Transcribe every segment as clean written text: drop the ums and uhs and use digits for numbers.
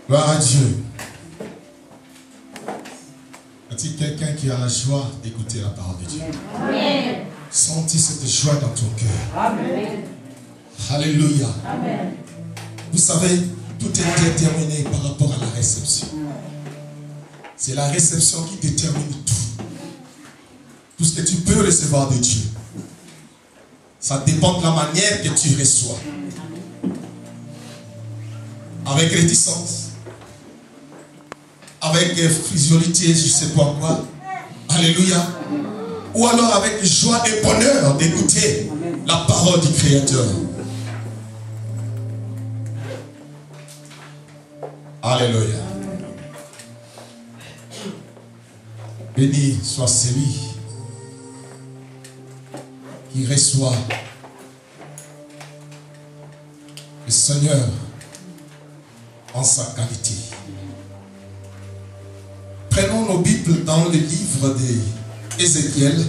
Gloire à Dieu. Y a-t-il quelqu'un qui a la joie d'écouter la parole de Dieu? Amen. Sentez cette joie dans ton cœur. Amen. Alléluia. Amen. Vous savez, tout est déterminé par rapport à la réception. C'est la réception qui détermine tout. Tout ce que tu peux recevoir de Dieu. Ça dépend de la manière que tu reçois. Avec réticence. Avec frivolité, je ne sais pas quoi. Alléluia. Ou alors avec joie et bonheur d'écouter la parole du Créateur. Alléluia. Béni soit celui qui reçoit le Seigneur en sa qualité. Prenons nos Bibles dans le livre d'Ézéchiel.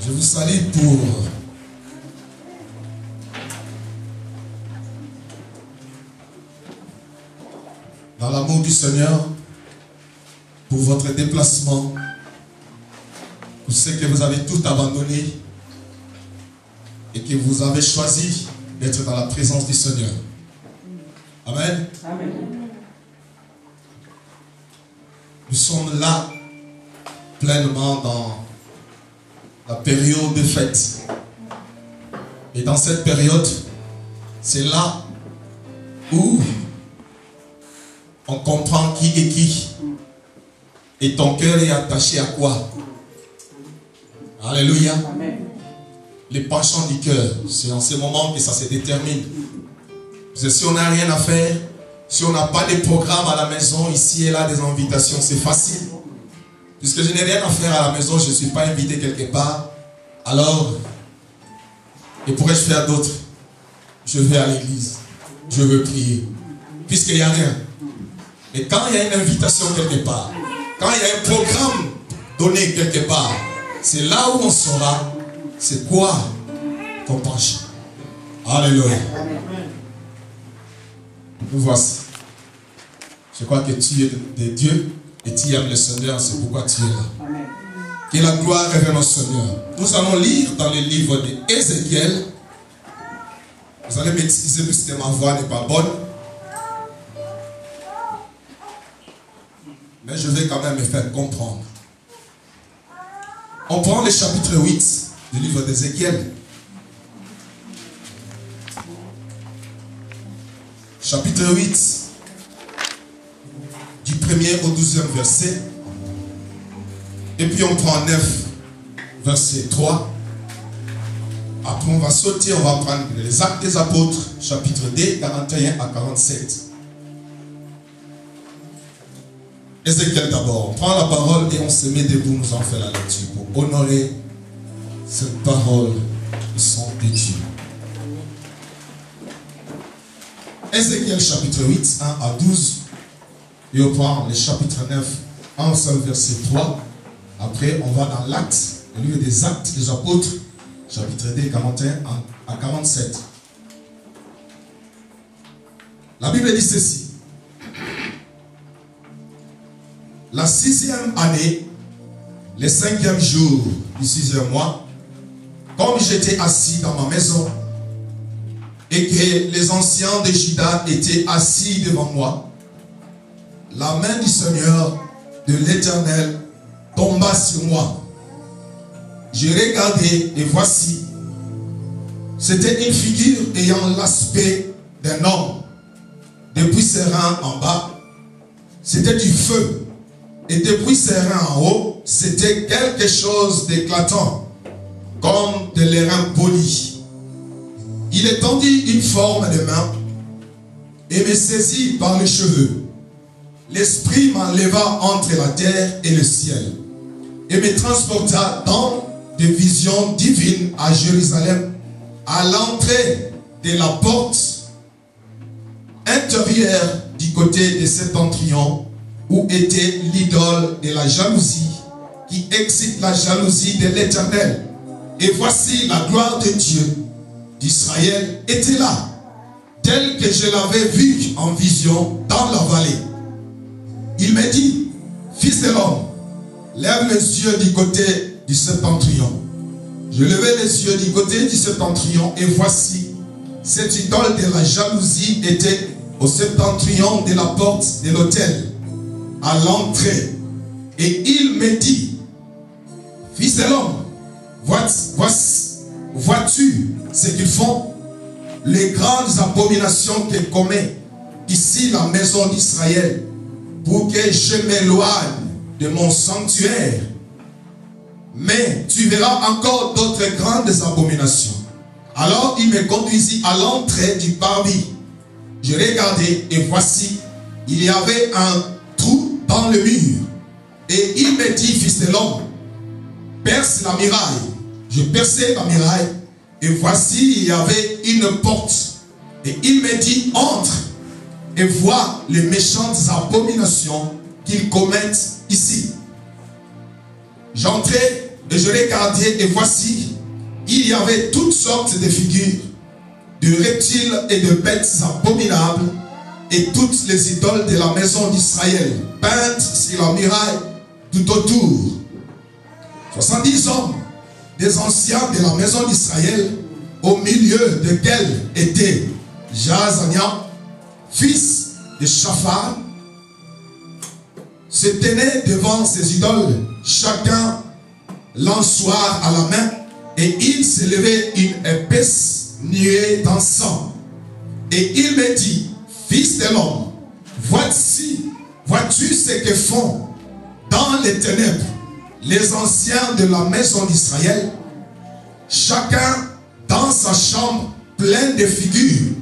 Je vous salue pour dans l'amour du Seigneur, pour votre déplacement, pour ce que vous avez tout abandonné et que vous avez choisi d'être dans la présence du Seigneur. Amen. Amen. Nous sommes là pleinement dans la période de fête. Et dans cette période, c'est là où on comprend qui est qui. Et ton cœur est attaché à quoi? Alléluia. Amen. Les penchants du cœur, c'est en ce moment que ça se détermine. Parce que si on n'a rien à faire, si on n'a pas de programme à la maison, ici et là, des invitations, c'est facile. Puisque je n'ai rien à faire à la maison, je ne suis pas invité quelque part. Alors, que pourrais-je faire d'autre? Je vais à l'église. Je veux prier. Puisqu'il n'y a rien. Mais quand il y a une invitation quelque part, quand il y a un programme donné quelque part, c'est là où on saura c'est quoi ton penchant. Alléluia. Nous voici. Je crois que tu es de Dieu et tu aimes le Seigneur, c'est pourquoi tu es là. Amen. Que la gloire revienne au Seigneur. Nous allons lire dans le livre d'Ézéchiel. Vous allez m'excuser puisque ma voix n'est pas bonne. Mais je vais quand même me faire comprendre. On prend le chapitre 8 du livre d'Ézéchiel. Chapitre 8, du 1er au 12e verset. Et puis on prend 9, verset 3. Après on va sauter, on va prendre les Actes des Apôtres, chapitre 2, 41 à 47. Ézéchiel d'abord, on prend la parole et on se met debout, nous en fait la lecture pour honorer cette parole du sang de Dieu. Ézéchiel chapitre 8, 1 à 12, et on prend le chapitre 9, 1 seul verset 3. Après on va dans l'Acte, le livre des Actes des Apôtres, chapitre 2, 41 à 47. La Bible dit ceci. La 6e année, le 5e jour du 6e mois, comme j'étais assis dans ma maison et que les anciens de Juda étaient assis devant moi, la main du Seigneur, de l'Éternel, tomba sur moi. J'ai regardé et voici, c'était une figure ayant l'aspect d'un homme. Depuis ses reins en bas, c'était du feu. Et depuis ses reins en haut, c'était quelque chose d'éclatant, comme de l'airain poli. Il étendit une forme de main et me saisit par les cheveux. L'esprit m'enleva entre la terre et le ciel et me transporta dans des visions divines à Jérusalem, à l'entrée de la porte intérieure du côté de septentrion, où était l'idole de la jalousie qui excite la jalousie de l'Éternel. Et voici la gloire de Dieu d'Israël était là, telle que je l'avais vue en vision dans la vallée. Il me dit, fils de l'homme, lève les yeux du côté du septentrion. Je levai les yeux du côté du septentrion et voici, cette idole de la jalousie était au septentrion de la porte de l'autel, à l'entrée. Et il me dit, fils de l'homme, vois-tu ce qu'ils font? Les grandes abominations que commet ici la maison d'Israël, pour que je m'éloigne de mon sanctuaire. Mais tu verras encore d'autres grandes abominations. Alors il me conduisit à l'entrée du parvis. Je regardai et voici, il y avait un trou dans le mur. Et il me dit, fils de l'homme, perce la muraille. Je perçai la muraille et voici, il y avait une porte. Et il me dit, entre et vois les méchantes abominations qu'ils commettent ici. J'entrai et je regardai et voici, il y avait toutes sortes de figures, de reptiles et de bêtes abominables, et toutes les idoles de la maison d'Israël, peintes sur la muraille tout autour. 70 hommes, des anciens de la maison d'Israël, au milieu desquels était Jaazania, fils de Shaphan, se tenaient devant ces idoles, chacun l'ensoir à la main, et il s'élevait une épaisse nuée d'encens. Et il me dit, fils de l'homme, vois-tu ce que font dans les ténèbres les anciens de la maison d'Israël, chacun dans sa chambre pleine de figures,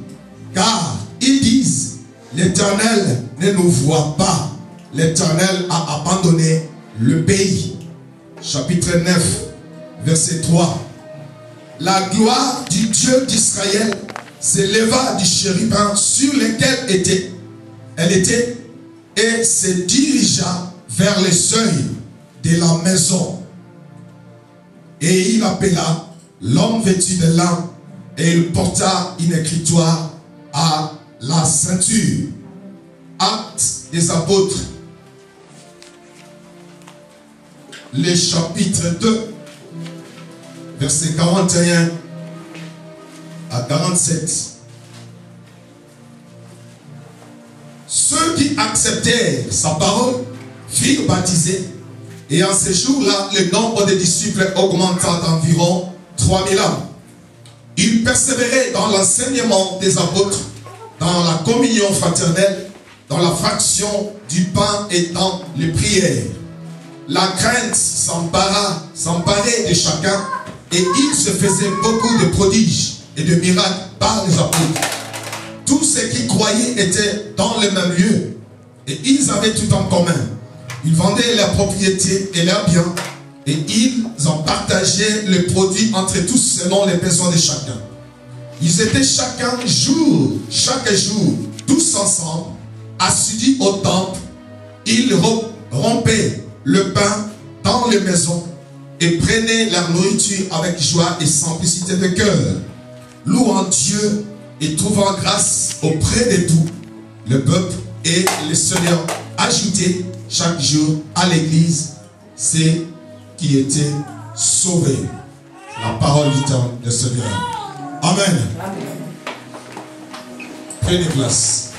car ils disent, l'Éternel ne nous voit pas, l'Éternel a abandonné le pays. Chapitre 9, verset 3. La gloire du Dieu d'Israël s'éleva du chérubin sur lequel elle était et se dirigea vers le seuil de la maison. Et il appela l'homme vêtu de lin et il porta une écritoire à la ceinture. Actes des apôtres, le chapitre 2, verset 41 à 47. Ceux qui acceptèrent sa parole furent baptisés, et en ce jour-là, le nombre des disciples augmenta d'environ 3000 âmes. Ils persévéraient dans l'enseignement des apôtres, dans la communion fraternelle, dans la fraction du pain et dans les prières. La crainte s'emparait de chacun, et il se faisait beaucoup de prodiges et de miracles par les apôtres. Tous ceux qui croyaient étaient dans le même lieu, et ils avaient tout en commun. Ils vendaient leurs propriétés et leurs biens, et ils en partageaient les produits entre tous selon les besoins de chacun. Ils étaient chaque jour, tous ensemble, assidus au temple. Ils rompaient le pain dans les maisons et prenaient leur nourriture avec joie et simplicité de cœur, louant Dieu et trouvant grâce auprès de tout le peuple. Et le Seigneur ajoutait chaque jour à l'église ceux qui étaient sauvés. La parole du temps du Seigneur. Amen. Prenez place.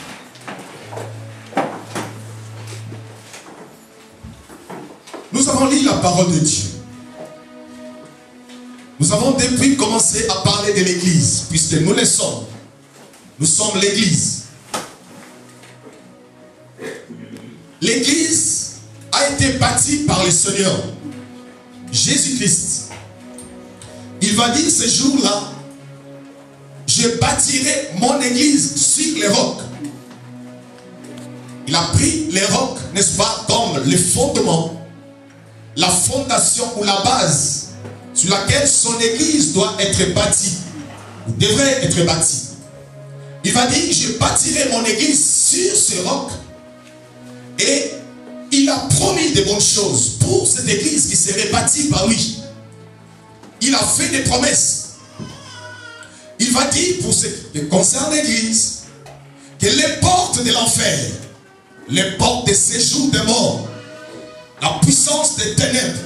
Nous avons lu la parole de Dieu. Nous avons depuis commencé à parler de l'église, puisque nous le sommes. Nous sommes l'église. L'église a été bâtie par le Seigneur Jésus-Christ. Il va dire ce jour-là, je bâtirai mon église sur les rocs. Il a pris les rocs, n'est-ce pas, comme le fondement, la fondation ou la base sur laquelle son église doit être bâtie, ou devrait être bâtie. Il va dire, je bâtirai mon église sur ce roc. Et il a promis de bonnes choses pour cette église qui serait bâtie par lui. Il a fait des promesses. Il va dire pour ce qui concerne l'église que les portes de l'enfer, les portes de séjour des morts, la puissance des ténèbres,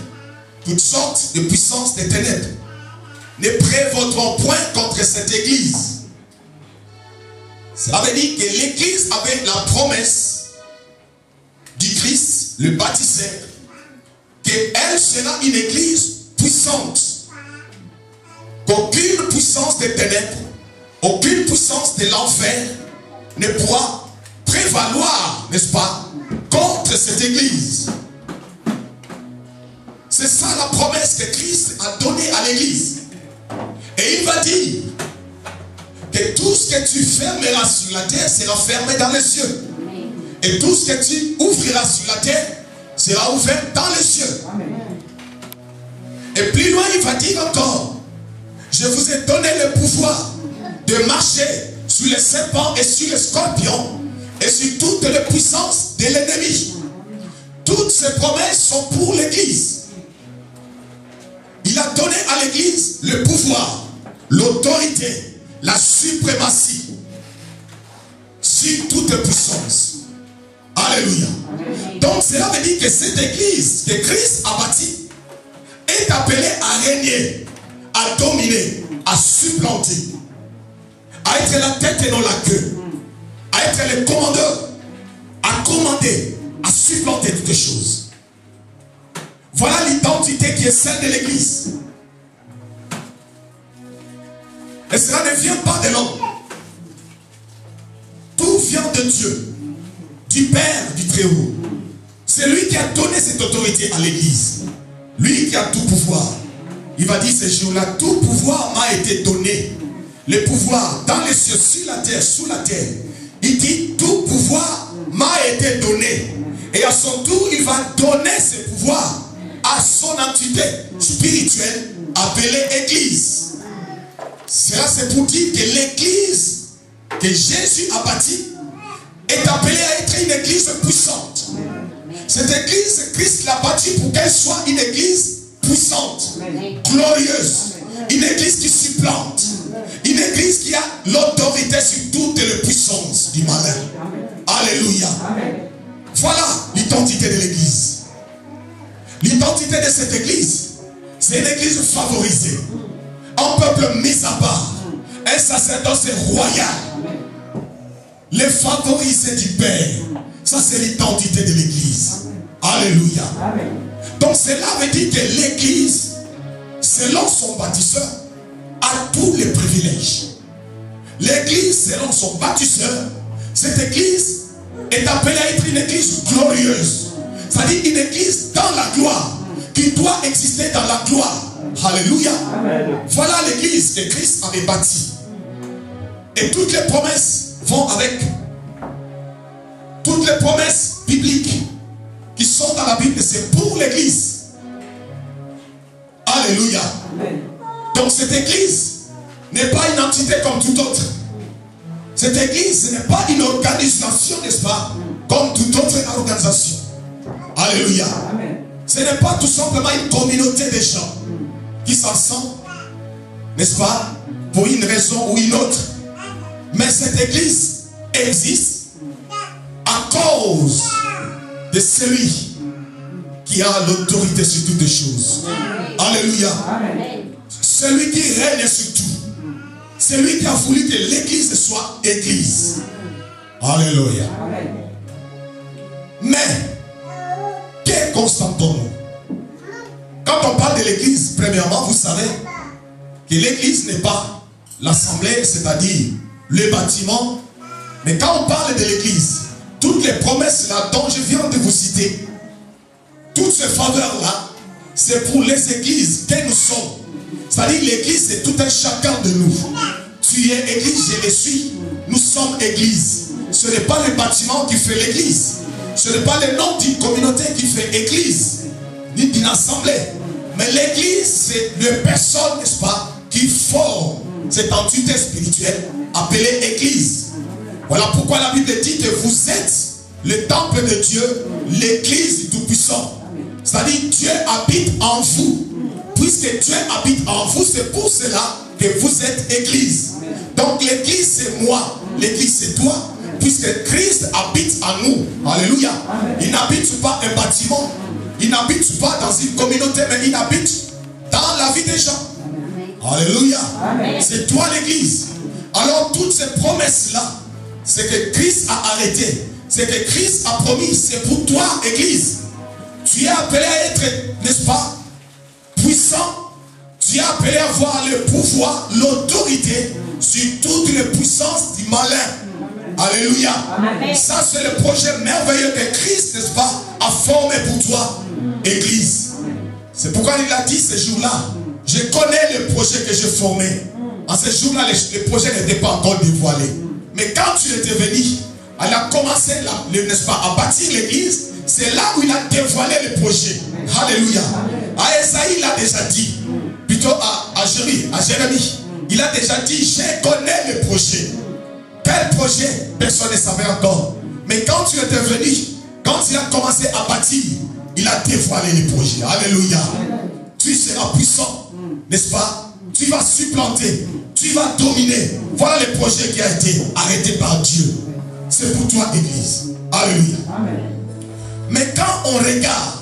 toutes sortes de puissances des ténèbres ne prévaudront point contre cette église. Cela veut dire que l'église avait la promesse du Christ, le baptisé, qu'elle sera une église puissante, qu'aucune puissance des ténèbres, aucune puissance de l'enfer ne pourra prévaloir, n'est-ce pas, contre cette église. C'est ça la promesse que Christ a donnée à l'église. Et il va dire que tout ce que tu fermeras sur la terre sera fermé dans les cieux. Et tout ce que tu ouvriras sur la terre sera ouvert dans les cieux. Et plus loin, il va dire encore, je vous ai donné le pouvoir de marcher sur les serpents et sur les scorpions et sur toutes les puissances de l'ennemi. Toutes ces promesses sont pour l'église. Il a donné à l'église le pouvoir, l'autorité, la suprématie sur toute puissance. Alléluia. Donc cela veut dire que cette église que Christ a bâtie est appelée à régner, à dominer, à supplanter, à être la tête et non la queue, à être le commandeur, à commander, à supplanter toutes les choses. Voilà l'identité qui est celle de l'église. Et cela ne vient pas de l'homme. Tout vient de Dieu, du Père du Très-Haut. C'est lui qui a donné cette autorité à l'église. Lui qui a tout pouvoir. Il va dire ce jour-là, tout pouvoir m'a été donné. Le pouvoir dans les cieux, sur la terre, sous la terre. Il dit, tout pouvoir m'a été donné. Et à son tour, il va donner ce pouvoir à son entité spirituelle appelée Église. Cela c'est pour dire que l'Église que Jésus a bâtie est appelée à être une Église puissante. Cette Église, Christ l'a bâtie pour qu'elle soit une Église puissante, glorieuse, une Église qui supplante, une Église qui a l'autorité sur toutes les puissances du malin. Alléluia. Voilà l'identité de l'Église. L'identité de cette église, c'est une église favorisée, un peuple mis à part, un sacerdoce royal, les favorisés du Père. Ça c'est l'identité de l'église. Alléluia. Donc cela veut dire que l'église, selon son bâtisseur, a tous les privilèges. L'église, selon son bâtisseur, cette église est appelée à être une église glorieuse. C'est-à-dire une église dans la gloire, qui doit exister dans la gloire. Alléluia. Voilà l'église que Christ avait bâtie. Et toutes les promesses vont avec. Toutes les promesses bibliques qui sont dans la Bible, c'est pour l'église. Alléluia. Donc cette église n'est pas une entité comme toute autre. Cette église n'est pas une organisation, n'est-ce pas, comme toute autre organisation. Alléluia. Ce n'est pas tout simplement une communauté de gens qui s'ensemble, n'est-ce pas, pour une raison ou une autre. Mais cette église existe à cause de celui qui a l'autorité sur toutes les choses. Alléluia. Celui qui règne sur tout. Celui qui a voulu que l'église soit église. Alléluia. Mais que constatons-nous? Quand on parle de l'église, premièrement, vous savez que l'église n'est pas l'assemblée, c'est-à-dire le bâtiment. Mais quand on parle de l'église, toutes les promesses là dont je viens de vous citer, toutes ces faveurs-là, c'est pour les églises que nous sommes. C'est-à-dire l'église, c'est tout un chacun de nous. Tu es église, je le suis. Nous sommes église. Ce n'est pas le bâtiment qui fait l'église. Ce n'est pas le nom d'une communauté qui fait église, ni d'une assemblée. Mais l'église, c'est les personnes, n'est-ce pas, qui forment cette entité spirituelle appelée église. Voilà pourquoi la Bible dit que vous êtes le temple de Dieu, l'église du Tout-Puissant. C'est-à-dire Dieu habite en vous. Puisque Dieu habite en vous, c'est pour cela que vous êtes église. Donc l'église c'est moi, l'église c'est toi. Puisque Christ habite en nous. Alléluia. Il n'habite pas un bâtiment. Il n'habite pas dans une communauté, mais il habite dans la vie des gens. Alléluia. C'est toi l'église. Alors toutes ces promesses-là, c'est que Christ a arrêté. C'est que Christ a promis. C'est pour toi église. Tu es appelé à être, n'est-ce pas, puissant. Tu es appelé à avoir le pouvoir, l'autorité sur toutes les puissances du malin. Alléluia. Amen. Ça c'est le projet merveilleux que Christ, n'est-ce pas, a formé pour toi, église. C'est pourquoi il a dit ce jour-là, je connais le projet que j'ai formé. En ce jour-là, le projet n'était pas encore dévoilé. Mais quand tu étais venu, elle a commencé, n'est-ce pas, à bâtir l'église. C'est là où il a dévoilé le projet. Alléluia. À Esaïe, il a déjà dit, plutôt à Jérémie, il a déjà dit, je connais le projet. Quel projet? Personne ne savait encore. Mais quand tu étais venu, quand il a commencé à bâtir, il a dévoilé le projet. Alléluia. Tu seras puissant, n'est-ce pas? Tu vas supplanter, tu vas dominer. Voilà le projet qui a été arrêté par Dieu. C'est pour toi, église. Alléluia. Mais quand on regarde,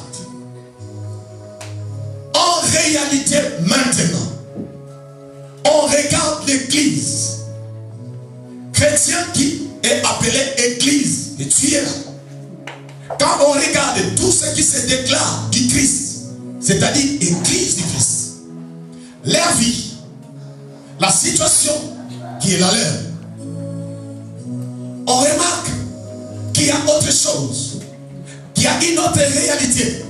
en réalité maintenant, on regarde l'église, chrétien qui est appelé église, et tu es là. Quand on regarde tout ce qui se déclare du Christ, c'est-à-dire église du Christ, leur vie, la situation qui est la leur, on remarque qu'il y a autre chose, qu'il y a une autre réalité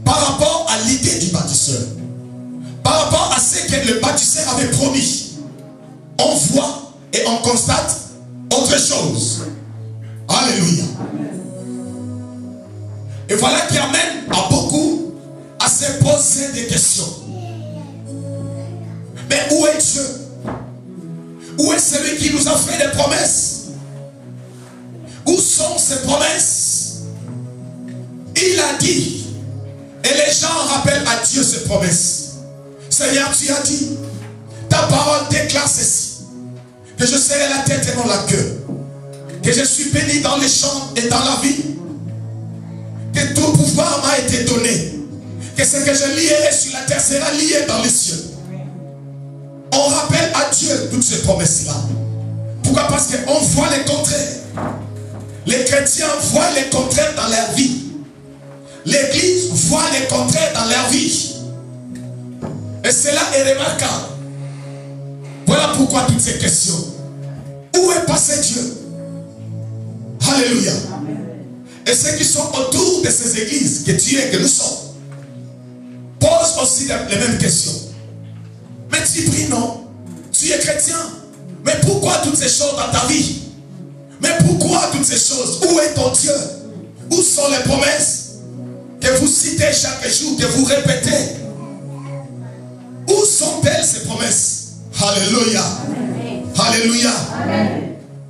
par rapport à l'idée du bâtisseur, par rapport à ce que le bâtisseur avait promis. On voit et on constate autre chose. Alléluia. Et voilà qui amène à beaucoup à se poser des questions. Mais où est Dieu? Où est celui qui nous a fait des promesses? Où sont ces promesses? Il a dit, et les gens rappellent à Dieu ces promesses. Seigneur, tu as dit, ta parole déclare ceci, que je serai la tête et non la queue, que je suis béni dans les champs et dans la vie, que tout pouvoir m'a été donné, que ce que je lierai sur la terre sera lié dans les cieux. On rappelle à Dieu toutes ces promesses-là. Pourquoi? Parce qu'on voit les contraires. Les chrétiens voient les contraires dans leur vie. L'église voit les contraires dans leur vie. Et cela est remarquable. Voilà pourquoi toutes ces questions. Où est passé Dieu? Alléluia. Et ceux qui sont autour de ces églises, que tu es, que nous sommes, posent aussi les mêmes questions. Mais tu pries, non? Tu es chrétien. Mais pourquoi toutes ces choses dans ta vie? Mais pourquoi toutes ces choses? Où est ton Dieu? Où sont les promesses que vous citez chaque jour, que vous répétez? Où sont-elles ces promesses? Alléluia. Amen. Alléluia.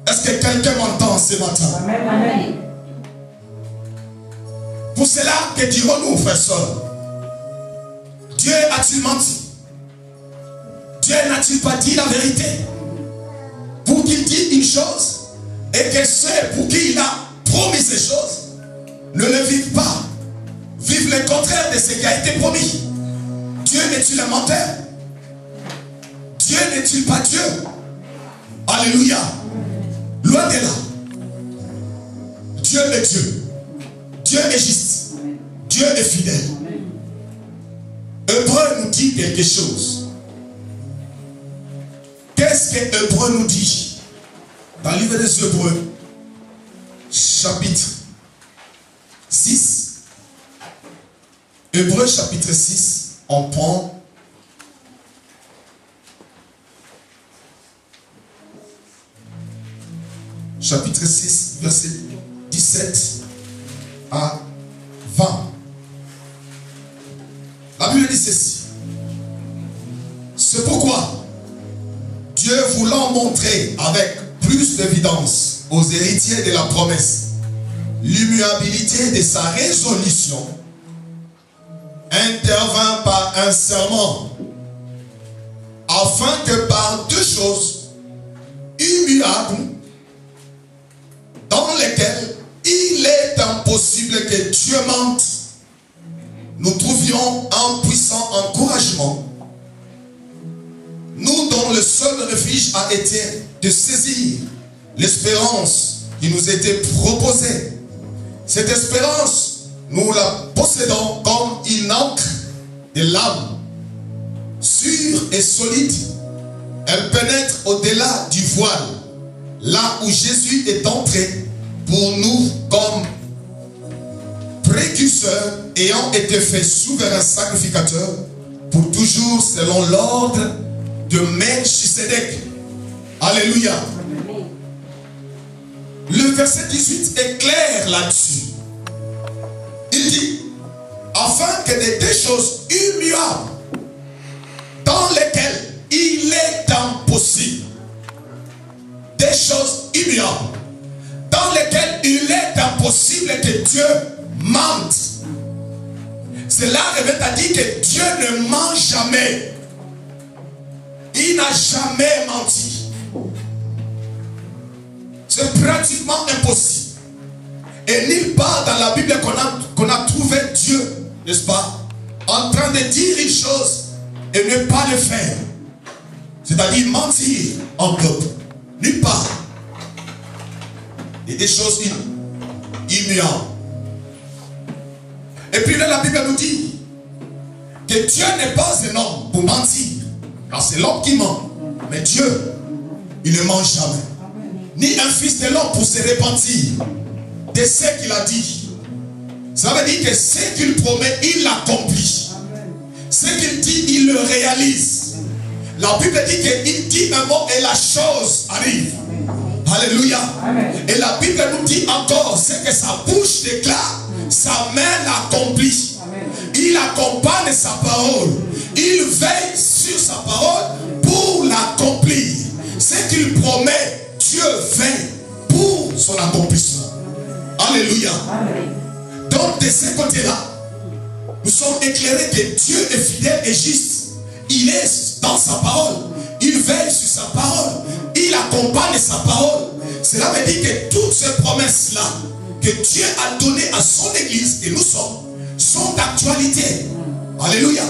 Est-ce que quelqu'un m'entend ce matin? Amen. Pour cela, que dirons-nous, frères et sœurs? Dieu a-t-il menti? Dieu n'a-t-il pas dit la vérité? Pour qu'il dise une chose et que ceux pour qui il a promis ces choses ne le vivent pas, vivent le contraire de ce qui a été promis. Dieu n'est-il un menteur? Dieu n'est-il pas Dieu? Alléluia. Loin de là. Dieu est Dieu. Dieu est juste. Dieu est fidèle. Hébreu nous dit quelque chose. Qu'est-ce que Hébreu nous dit? Dans le livre des Hébreux, chapitre 6. Hébreux chapitre 6, on prend chapitre 6, verset 17 à 20. La Bible dit ceci. C'est pourquoi Dieu voulant montrer avec plus d'évidence aux héritiers de la promesse l'immuabilité de sa résolution, intervint par un serment, afin que par deux choses immuables, dans lesquelles il est impossible que Dieu mente, nous trouvions un puissant encouragement, nous dont le seul refuge a été de saisir l'espérance qui nous était proposée. Cette espérance, nous la possédons comme une ancre de l'âme, sûre et solide. Elle pénètre au-delà du voile, là où Jésus est entré pour nous comme précurseur, ayant été fait souverain sacrificateur pour toujours selon l'ordre de Melchisédek. Alléluia. Le verset 18 est clair là-dessus. Il dit, afin que des choses immuables, dans lesquelles il est impossible, des choses immuables, dans lesquelles il est impossible que Dieu mente. Cela revient à dire que Dieu ne ment jamais. Il n'a jamais menti. C'est pratiquement impossible. Et nulle part dans la Bible qu'on a trouvé Dieu, n'est-ce pas, en train de dire une chose et ne pas le faire. C'est-à-dire mentir en peuple. Nulle part. Et des choses immuables. Et puis là, la Bible nous dit que Dieu n'est pas un homme pour mentir. Car c'est l'homme qui ment. Mais Dieu, il ne ment jamais. Ni un fils de l'homme pour se repentir de ce qu'il a dit. Ça veut dire que ce qu'il promet, il l'accomplit. Ce qu'il dit, il le réalise. La Bible dit qu'il dit un mot et la chose arrive. Alléluia. Et la Bible nous dit encore ce que sa bouche déclare, sa main l'accomplit. Il accompagne sa parole. Il veille sur sa parole pour l'accomplir. Ce qu'il promet, Dieu veille pour son accomplissement. Alléluia. Donc de ce côté-là, nous sommes éclairés que Dieu est fidèle et juste. Il est dans sa parole. Il veille sur sa parole. Il accompagne sa parole. Cela veut dire que toutes ces promesses-là que Dieu a données à son église, et nous sommes, sont d'actualité. Alléluia.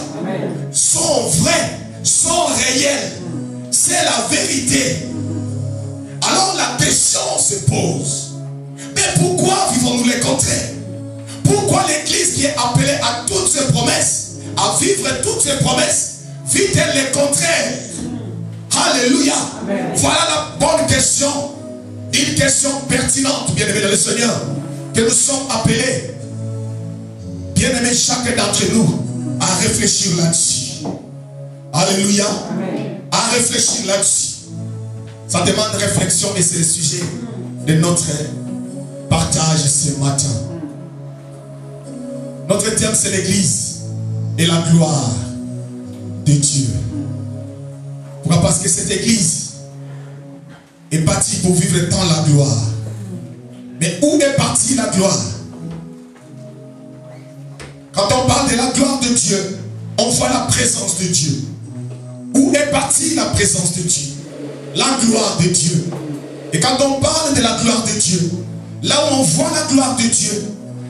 Sont vraies, sont réelles. C'est la vérité. Alors la question se pose. Mais pourquoi vivons-nous les contraires? Pourquoi l'église qui est appelée à toutes ces promesses, à vivre toutes ces promesses, vit-elle les contraires? Alléluia. Voilà la bonne question. Une question pertinente, bien-aimés dans le Seigneur, que nous sommes appelés, bien-aimés chacun d'entre nous, à réfléchir là-dessus. Alléluia. À réfléchir là-dessus. Ça demande réflexion et c'est le sujet de notre partage ce matin. Notre thème, c'est l'église et la gloire de Dieu. Pourquoi? Parce que cette église est bâtie pour vivre dans la gloire. Mais où est partie la gloire? Quand on parle de la gloire de Dieu, on voit la présence de Dieu. Où est partie la présence de Dieu? La gloire de Dieu. Et quand on parle de la gloire de Dieu, là où on voit la gloire de Dieu,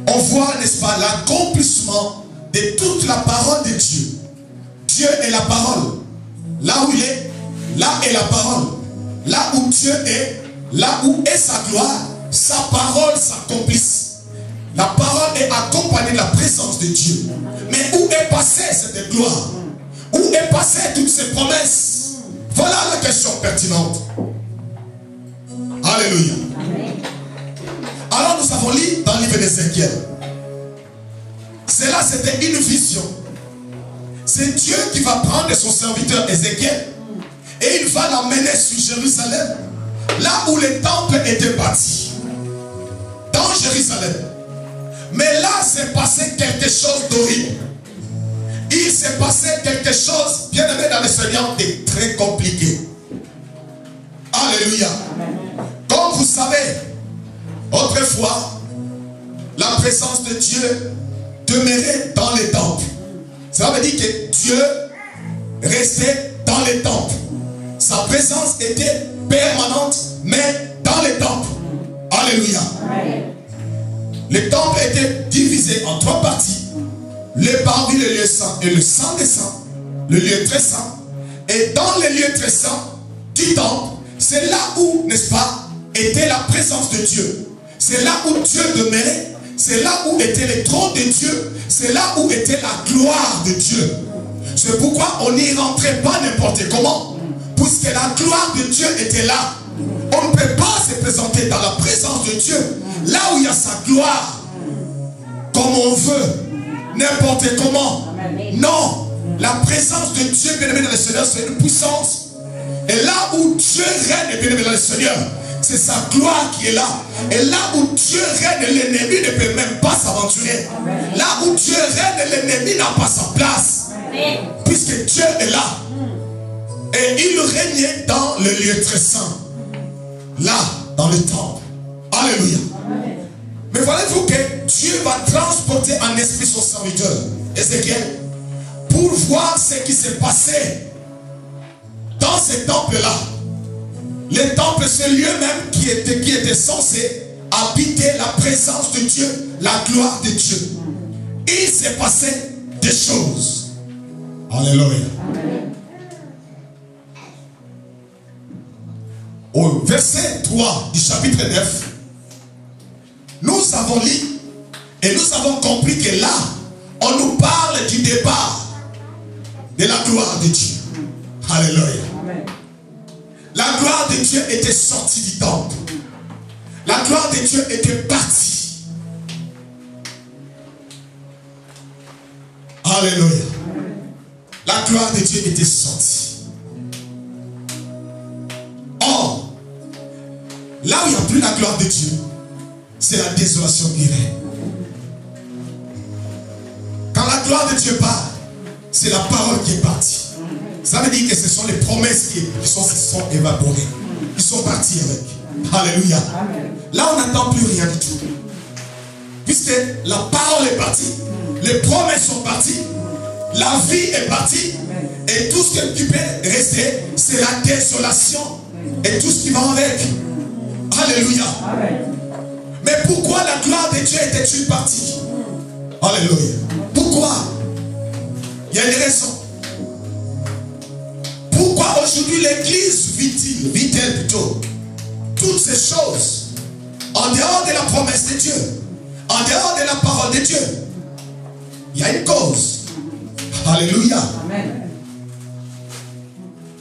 on voit, n'est-ce pas, l'accomplissement de toute la parole de Dieu. Dieu est la parole. Là où il est, là est la parole. Là où Dieu est, là où est sa gloire, sa parole s'accomplisse. La parole est accompagnée de la présence de Dieu. Mais où est passée cette gloire? Où est passée toutes ces promesses? Voilà la question pertinente. Alléluia. Alors nous avons lu dans le livre d'Ézéchiel. Cela, c'était une vision. C'est Dieu qui va prendre son serviteur Ézéchiel et il va l'emmener sur Jérusalem, là où le temple était bâti, dans Jérusalem. Mais là, s'est passé quelque chose d'horrible. Il s'est passé quelque chose, bien aimé dans le Seigneur, de très compliqué. Alléluia. Comme vous savez, autrefois, la présence de Dieu demeurait dans les temples. Ça veut dire que Dieu restait dans les temples. Sa présence était permanente, mais dans les temples. Alléluia. Les temples étaient divisés en 3 parties. Le parvis, le lieu saint et le saint des saints, le lieu très saint. Et dans le lieu très saint du temple, c'est là où, n'est-ce pas, était la présence de Dieu. C'est là où Dieu demeurait. C'est là où était le trône de Dieu. C'est là où était la gloire de Dieu. C'est pourquoi on n'y rentrait pas n'importe comment. Puisque la gloire de Dieu était là. On ne peut pas se présenter dans la présence de Dieu. Là où il y a sa gloire. Comme on veut. N'importe comment. Non. La présence de Dieu, bien-aimé dans le Seigneur, c'est une puissance. Et là où Dieu règne, bien-aimé dans le Seigneur, c'est sa gloire qui est là. Et là où Dieu règne, l'ennemi ne peut même pas s'aventurer. Là où Dieu règne, l'ennemi n'a pas sa place. Puisque Dieu est là. Et il régnait dans le lieu très saint. Là, dans le temple. Alléluia. Mais voyez-vous que Dieu va transporter en esprit son serviteur, Ézéchiel, pour voir ce qui s'est passé dans ce temple-là. Le temple, c'est le lieu même qui était censé habiter la présence de Dieu, la gloire de Dieu. Il s'est passé des choses. Alléluia. Au verset 3 du chapitre 9, nous avons lu et nous avons compris que là, on nous parle du départ de la gloire de Dieu. Alléluia. La gloire de Dieu était sortie du temple. La gloire de Dieu était partie. Alléluia. La gloire de Dieu était sortie. Or, là où il n'y a plus la gloire de Dieu, c'est la désolation qui règne. Quand la gloire de Dieu part, c'est la parole qui est partie. Ça veut dire que ce sont les promesses qui sont évaporées. Ils sont partis avec. Alléluia. Là, on n'entend plus rien du tout. Puisque la parole est partie, les promesses sont parties, la vie est partie, et tout ce qui peut rester, c'est la désolation et tout ce qui va avec. Alléluia. Mais pourquoi la gloire de Dieu était-elle partie? Alléluia. Pourquoi? Il y a une raison. Pourquoi aujourd'hui l'église vit-elle plutôt toutes ces choses en dehors de la promesse de Dieu, en dehors de la parole de Dieu? Il y a une cause. Alléluia.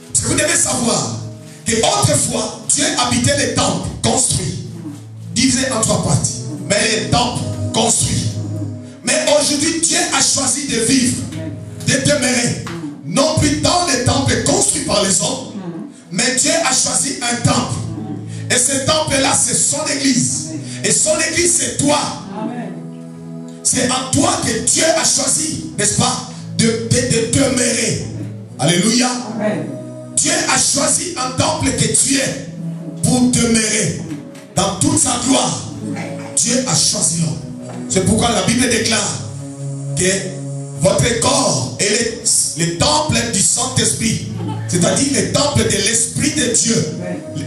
Parce que vous devez savoir que autrefois Dieu habitait les temples construits, divisés en 3 parties, mais les temples construits. Mais aujourd'hui Dieu a choisi de vivre, de demeurer, non plus dans les temples construits par les hommes, mais Dieu a choisi un temple. Et ce temple-là, c'est son église. Et son église, c'est toi. C'est en toi que Dieu a choisi, n'est-ce pas, de demeurer. Alléluia. Dieu a choisi un temple que tu es pour demeurer dans toute sa gloire. Dieu a choisi l'homme. C'est pourquoi la Bible déclare que votre corps est le temple du Saint-Esprit. C'est-à-dire le temple de l'Esprit de Dieu.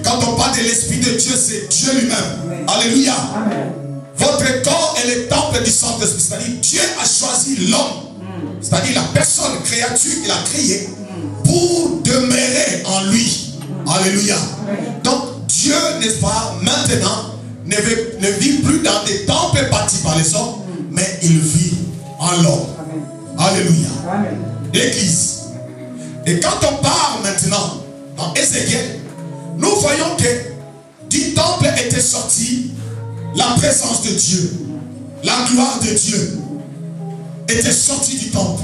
Quand on parle de l'Esprit de Dieu, c'est Dieu lui-même. Alléluia. Votre corps est le temple du Saint-Esprit. C'est-à-dire Dieu a choisi l'homme. C'est-à-dire la personne, créature qu'il a créée pour demeurer en lui. Alléluia. Donc Dieu, n'est-ce pas, maintenant ne vit plus dans des temples bâtis par les hommes, mais il vit en l'homme. Alléluia. L'église. Et quand on parle maintenant dans Ézéchiel, nous voyons que du temple était sortie la présence de Dieu. La gloire de Dieu était sortie du temple.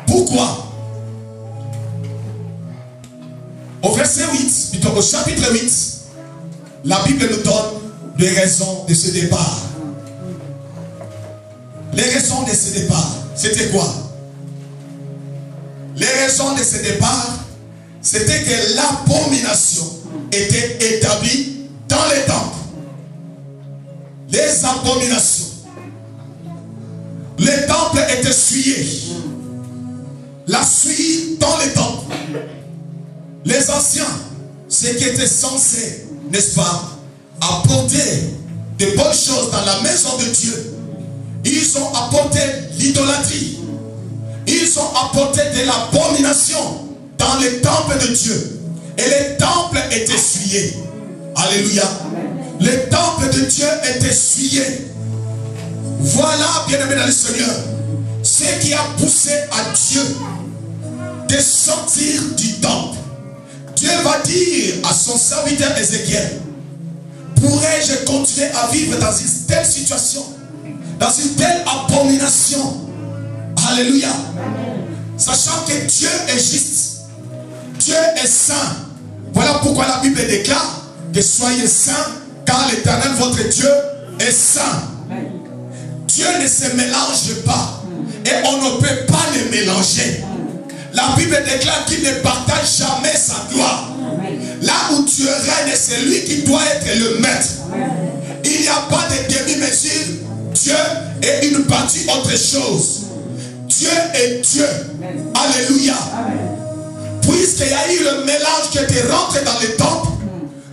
Pourquoi? Au verset 8, plutôt au chapitre 8, la Bible nous donne les raisons de ce départ. Les raisons de ce départ, c'était quoi? Les raisons de ce départ, c'était que l'abomination était établie dans les temples. Les abominations. Les temples étaient souillés. la suivre dans les temples. Les anciens, ceux qui étaient censés, n'est-ce pas, apporter de bonnes choses dans la maison de Dieu, ils ont apporté l'idolâtrie. Ils ont apporté de l'abomination dans les temples de Dieu. Et les temples étaient souillés. Alléluia. Les temples de Dieu étaient souillés. Voilà, bien-aimés dans le Seigneur, ce qui a poussé à Dieu de sortir du temple. Dieu va dire à son serviteur Ézéchiel, pourrais-je continuer à vivre dans une telle situation, dans une telle abomination? Alléluia. Sachant que Dieu est juste, Dieu est saint. Voilà pourquoi la Bible déclare que soyez saints, car l'Éternel votre Dieu est saint. Dieu ne se mélange pas et on ne peut pas le mélanger. La Bible déclare qu'il ne partage jamais sa gloire. Là où Dieu règne, c'est lui qui doit être le maître. Il n'y a pas de demi-mesure. Dieu est une partie autre chose. Dieu est Dieu. Alléluia. Puisqu'il y a eu le mélange qui était rentré dans les temples,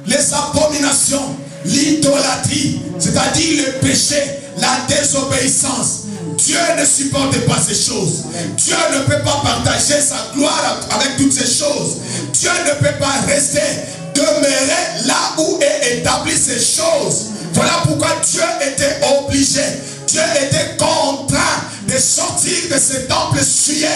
les abominations, l'idolâtrie, c'est-à-dire le péché, la désobéissance. Dieu ne supporte pas ces choses. Dieu ne peut pas partager sa gloire avec toutes ces choses. Dieu ne peut pas rester, demeurer là où est établi ces choses. Voilà pourquoi Dieu était obligé, Dieu était contraint de sortir de ce temple souillé.